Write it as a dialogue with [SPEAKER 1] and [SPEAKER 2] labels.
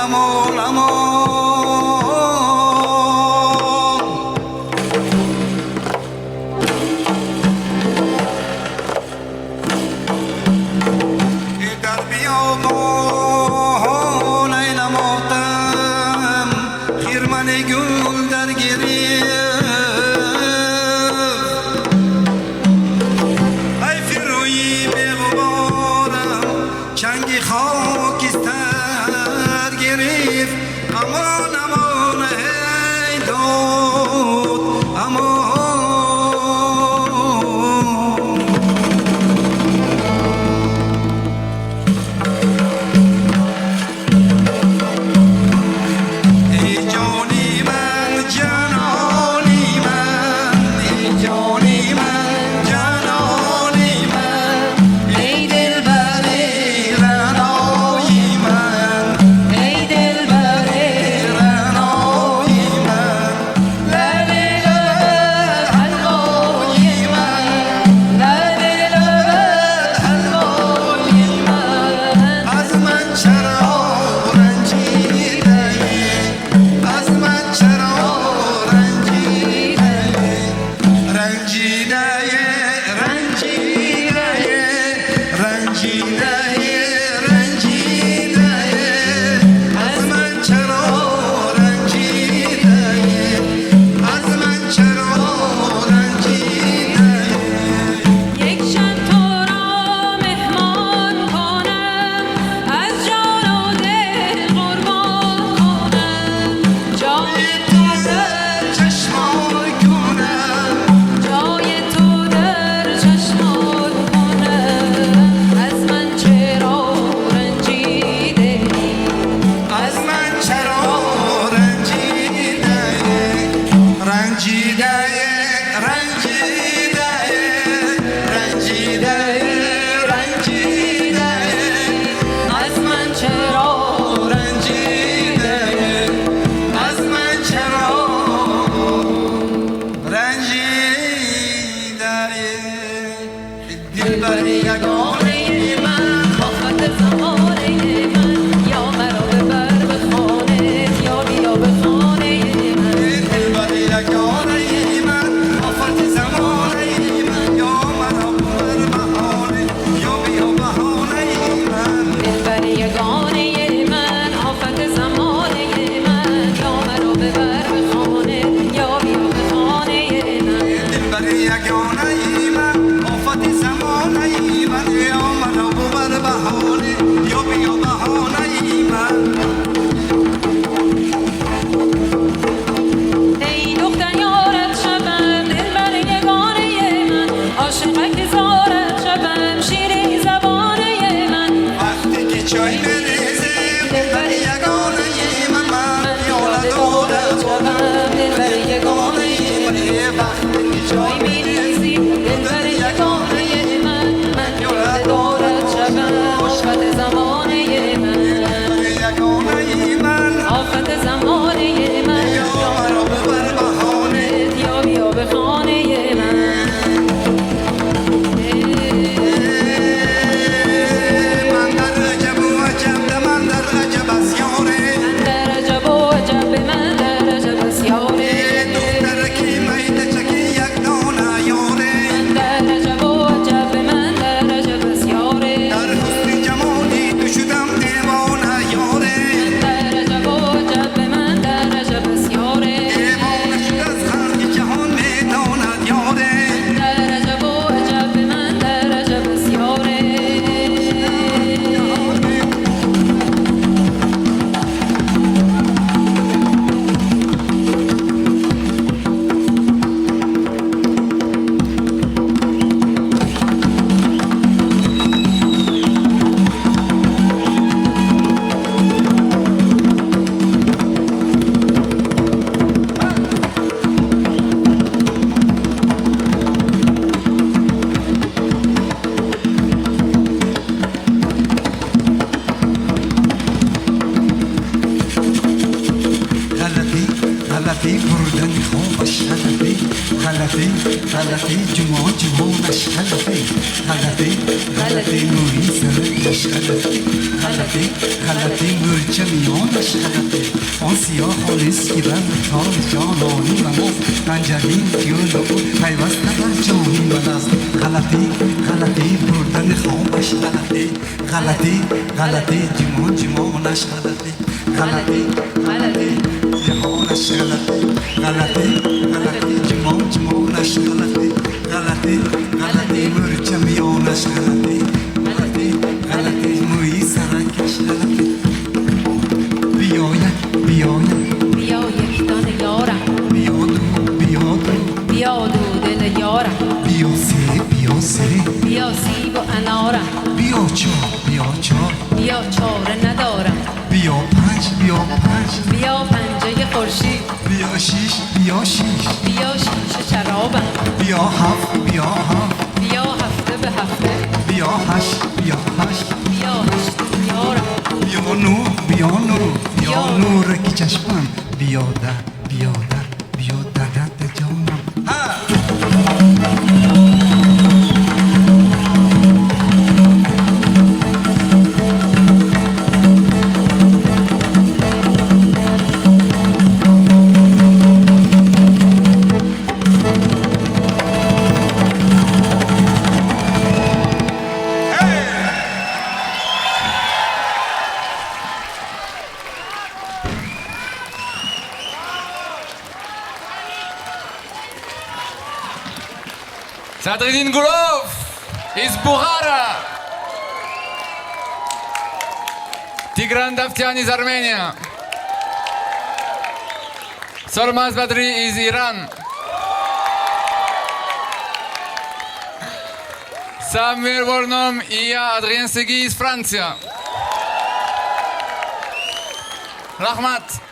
[SPEAKER 1] امان امان در بیابان ای نماتم خیرمن گل در گریه ای فروی بغبارم چنگی خاکستر گرفت امان امان ای داد امان
[SPEAKER 2] غلطی بردن خواب شنفی
[SPEAKER 1] غلطی غلطی جمعه جمعهش غلطی غلطی غلطی نوری سرش غلطی غلطی غلطی مرچه میانش غلطی آن سیاه خالص که بر تار جانانی من است پنجرین گل و پیوسته بر جانی من است غلطی غلطی بردن خوابش غلطی غلطی غلطی جمعه جمعهش غلطی غلطی غلطی جهانش غلطی غلطی غلطی جمعه جمعهش غلطی غلطی غلطی مرچه میانش غلطی غلطی غلطی موی سرکش غلطی بیاید بیاید
[SPEAKER 2] بیا یک دانه یارم
[SPEAKER 1] بیادو بیادو
[SPEAKER 2] بیا دو دل یارم
[SPEAKER 1] بیا سه
[SPEAKER 2] بیا سیب و انارم
[SPEAKER 1] بیا چار
[SPEAKER 2] بیا چاره ندارم
[SPEAKER 1] بیا پنج
[SPEAKER 2] بیا پنجه خورشید
[SPEAKER 1] بیا شیش
[SPEAKER 2] بیا شیشه شرابم
[SPEAKER 1] بیا هفت
[SPEAKER 2] بیا هفته به هفته
[SPEAKER 1] بیا هشت
[SPEAKER 2] بیا هشت یارم
[SPEAKER 1] بیا نور کی چشمم بیا ده جانم
[SPEAKER 3] Sadreddin Gulov из Bukhara. Tigran Davtyan из Armenia. Solmaz Badri из Iran. Samuel Volnom и Adrien Segui из Франция. Rahmat.